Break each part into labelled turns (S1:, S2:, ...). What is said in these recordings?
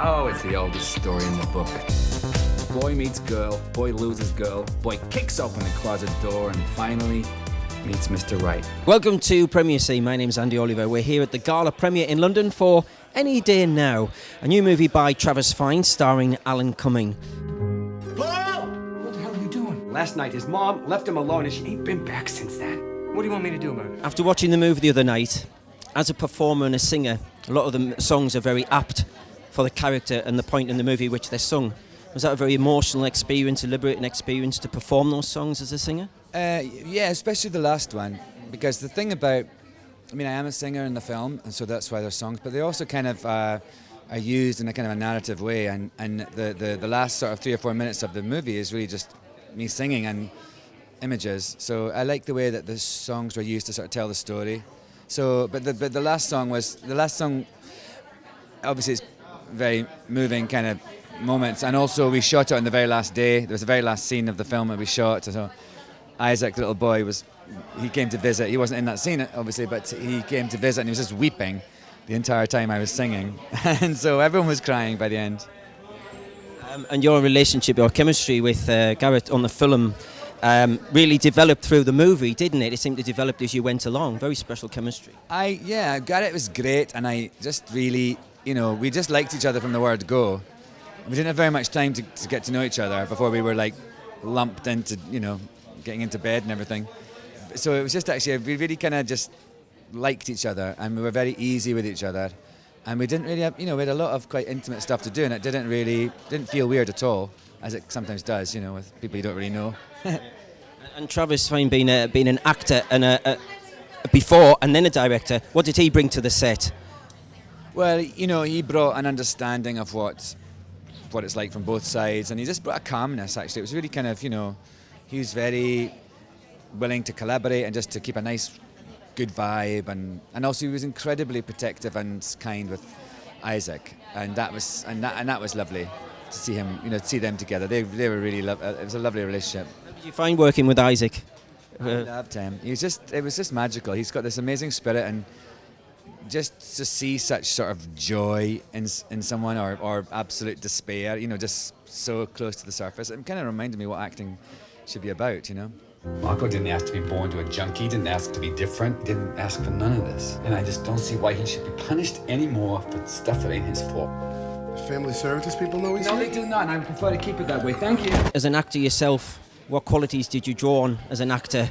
S1: Oh, it's the oldest story in the book. Boy meets girl, boy loses girl, boy kicks open the closet door and finally meets Mr. Right.
S2: Welcome to Premiere C. My name's Andy Oliver. We're here at the Gala premiere in London for Any Day Now, a new movie by Travis Fiennes starring Alan Cumming.
S3: Paul! What the hell are you doing?
S4: Last night his mom left him alone and she ain't been back since then.
S3: What do you want me to do about it?
S2: After watching the movie the other night, as a performer and a singer, a lot of the songs are very apt for the character and the point in the movie which they're sung. Was that a very emotional experience, a liberating experience to perform those songs as a singer?
S5: Yeah, especially the last one, because the thing about, I mean, I am a singer in the film, and so that's why they're songs, but they also kind of are used in a kind of a narrative way, and the last sort of 3 or 4 minutes of the movie is really just me singing and images. So I like the way that the songs were used to sort of tell the story. So, but the last song, obviously it's very moving kind of moments, and also we shot it on the very last day. There was the very last scene of the film that we shot. So Isaac, the little boy, he came to visit. He wasn't in that scene, obviously, but he came to visit and he was just weeping the entire time I was singing. And so everyone was crying by the end.
S2: And your relationship, your chemistry with Garrett on the film really developed through the movie, didn't it? It seemed to develop as you went along. Very special chemistry.
S5: Garrett was great, and I just really, we just liked each other from the word go. We didn't have very much time to get to know each other before we were like lumped into, getting into bed and everything. So it was just actually, we really kind of just liked each other, and we were very easy with each other. And we didn't really have, we had a lot of quite intimate stuff to do, and it didn't feel weird at all, as it sometimes does, with people you don't really know.
S2: And Travis Fiennes being an actor and a before and then a director, what did he bring to the set?
S5: Well, he brought an understanding of what it's like from both sides, and he just brought a calmness, actually. It was really kind of, he was very willing to collaborate and just to keep a nice, good vibe, and also he was incredibly protective and kind with Isaac, and that was lovely to see him, to see them together. They were really it was a lovely relationship.
S2: How did you find working with Isaac?
S5: I loved him. It was just magical. He's got this amazing spirit, and just to see such sort of joy in someone, or absolute despair, just so close to the surface, it kind of reminded me what acting should be about,
S1: Marco didn't ask to be born to a junkie, didn't ask to be different, didn't ask for none of this. And I just don't see why he should be punished anymore for stuff that ain't his fault.
S6: Family services people know he's
S1: No,
S6: here?
S1: they do not, and I would prefer to keep it that way. Thank you.
S2: As an actor yourself, what qualities did you draw on as an actor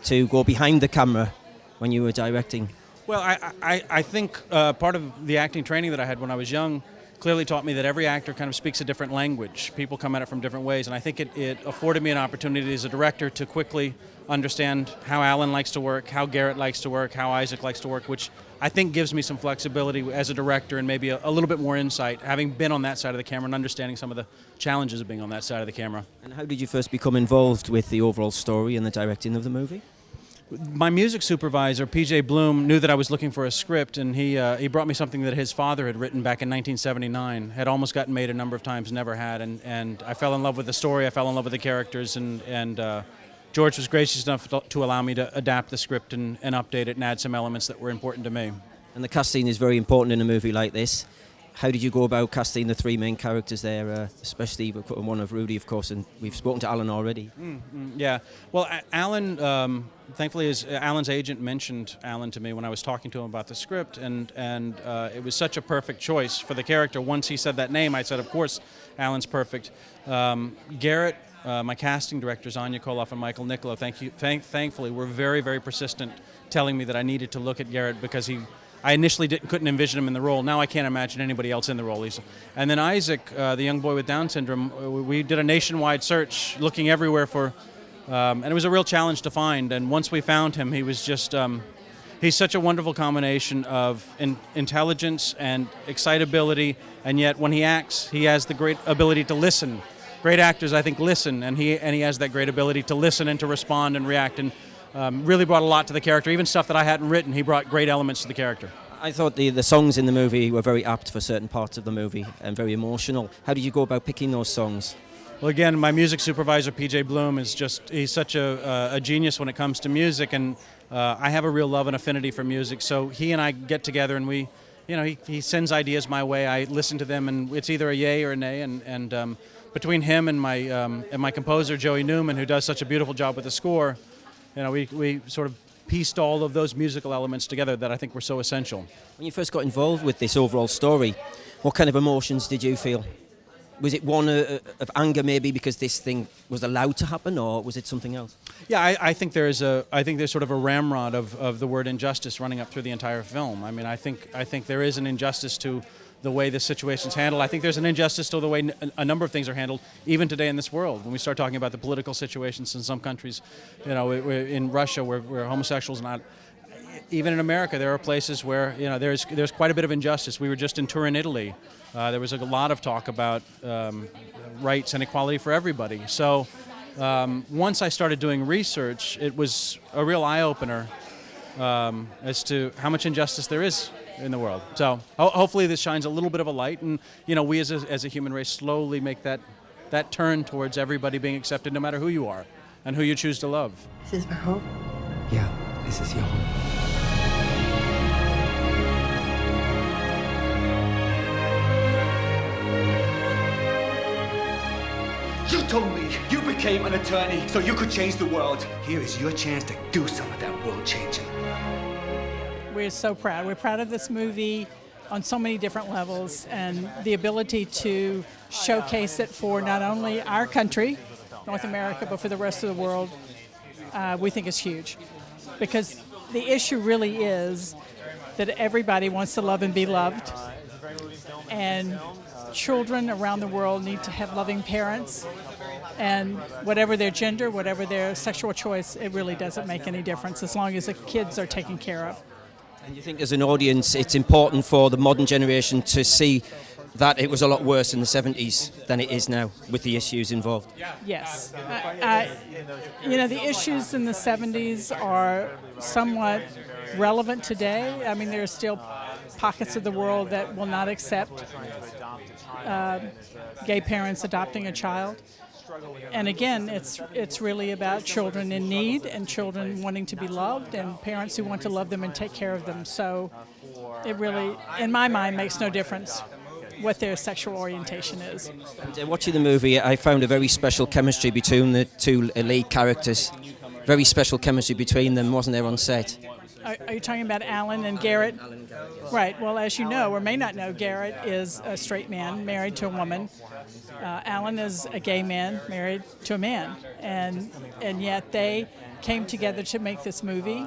S2: to go behind the camera when you were directing?
S7: Well, I think part of the acting training that I had when I was young clearly taught me that every actor kind of speaks a different language. People come at it from different ways, and I think it afforded me an opportunity as a director to quickly understand how Alan likes to work, how Garrett likes to work, how Isaac likes to work, which I think gives me some flexibility as a director and maybe a little bit more insight, having been on that side of the camera and understanding some of the challenges of being on that side of the camera.
S2: And how did you first become involved with the overall story and the directing of the movie?
S7: My music supervisor, PJ Bloom, knew that I was looking for a script, and he brought me something that his father had written back in 1979, had almost gotten made a number of times, never had, and I fell in love with the story, I fell in love with the characters, and George was gracious enough to allow me to adapt the script and update it and add some elements that were important to me.
S2: And the casting is very important in a movie like this. How did you go about casting the three main characters there, especially one of Rudy, of course, and we've spoken to Alan already.
S7: Yeah, well, Alan, thankfully, Alan's agent mentioned Alan to me when I was talking to him about the script, and it was such a perfect choice for the character. Once he said that name, I said, of course, Alan's perfect. Garrett, my casting directors, Anya Koloff and Michael Niccolo, thankfully, were very, very persistent, telling me that I needed to look at Garrett because I initially couldn't envision him in the role. Now I can't imagine anybody else in the role. And then Isaac, the young boy with Down syndrome, we did a nationwide search, looking everywhere for, and it was a real challenge to find. And once we found him, he was just, he's such a wonderful combination of intelligence and excitability, and yet when he acts, he has the great ability to listen. Great actors, I think, listen, and he has that great ability to listen and to respond and react, and really brought a lot to the character. Even stuff that I hadn't written, he brought great elements to the character.
S2: I thought the songs in the movie were very apt for certain parts of the movie and very emotional. How did you go about picking those songs?
S7: Well, again, my music supervisor, PJ Bloom, he's such a genius when it comes to music, and I have a real love and affinity for music, so he and I get together and we he sends ideas my way. I listen to them, and it's either a yay or a nay. And between him and my composer Joey Newman, who does such a beautiful job with the score, we sort of pieced all of those musical elements together that I think were so essential.
S2: When you first got involved with this overall story, what kind of emotions did you feel? Was it one of anger maybe because this thing was allowed to happen, or was it something else?
S7: Yeah, I think there's sort of a ramrod of the word injustice running up through the entire film. I mean, I think there is an injustice to the way the situation's handled. I think there's an injustice to the way a number of things are handled, even today in this world. When we start talking about the political situations in some countries, in Russia where homosexuals not. Even in America, there are places where there's quite a bit of injustice. We were just in Turin, Italy. There was a lot of talk about rights and equality for everybody. So once I started doing research, it was a real eye-opener as to how much injustice there is in the world. So hopefully this shines a little bit of a light, and we as a human race slowly make that turn towards everybody being accepted, no matter who you are and who you choose to love.
S8: This is my home.
S4: Yeah, this is your home. You told me you became an attorney so you could change the world. Here is your chance to do some of that world changing.
S9: We're so proud. We're proud of this movie on so many different levels, and the ability to showcase it for not only our country, North America, but for the rest of the world, we think is huge. Because the issue really is that everybody wants to love and be loved, and children around the world need to have loving parents, and whatever their gender, whatever their sexual choice, it really doesn't make any difference as long as the kids are taken care of.
S2: And you think as an audience it's important for the modern generation to see that it was a lot worse in the 70s than it is now with the issues involved?
S9: Yes. The issues in the 70s are somewhat relevant today. I mean, there are still pockets of the world that will not accept gay parents adopting a child. And again, it's really about children in need and children wanting to be loved and parents who want to love them and take care of them. So it really, in my mind, makes no difference what their sexual orientation is.
S2: And watching the movie, I found a very special chemistry between the two lead characters. Very special chemistry between them, wasn't there, on set?
S9: Are you talking about Alan and Garrett? Right. Well, as you know, or may not know, Garrett is a straight man married to a woman. Alan is a gay man married to a man. And yet they came together to make this movie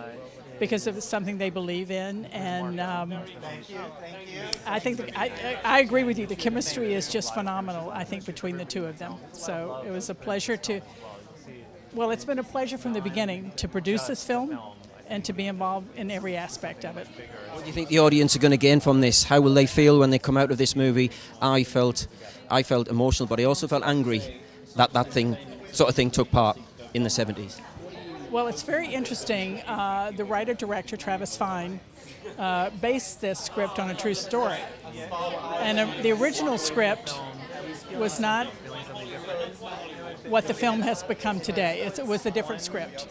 S9: because of something they believe in. And I think I agree with you. The chemistry is just phenomenal, I think, between the two of them. So it was a pleasure it's been a pleasure from the beginning to produce this film and to be involved in every aspect of it.
S2: What do you think the audience are going to gain from this? How will they feel when they come out of this movie? I felt emotional, but I also felt angry that sort of thing took part in the 70s.
S9: Well, it's very interesting. The writer-director, Travis Fine, based this script on a true story. And the original script was not what the film has become today. It was a different script.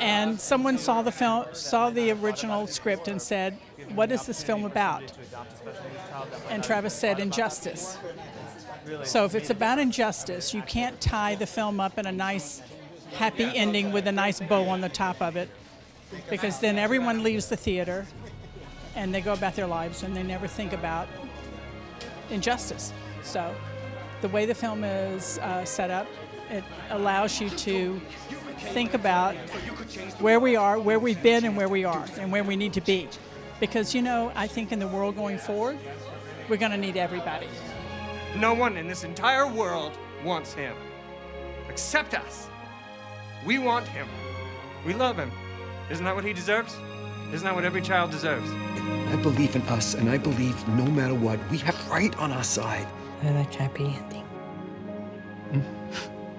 S9: And someone saw the original script and said, "What is this film about?" And Travis said, "Injustice." So if it's about injustice, you can't tie the film up in a nice, happy ending with a nice bow on the top of it, because then everyone leaves the theater and they go about their lives and they never think about injustice. So the way the film is set up, it allows you to think about where we are, where we've been, and where we are, and where we need to be. Because, I think in the world going forward, we're going to need everybody.
S3: No one in this entire world wants him. Except us. We want him. We love him. Isn't that what he deserves? Isn't that what every child deserves?
S4: I believe in us, and I believe no matter what, we have right on our side.
S8: I like happy ending.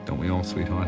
S1: Don't we all, sweetheart?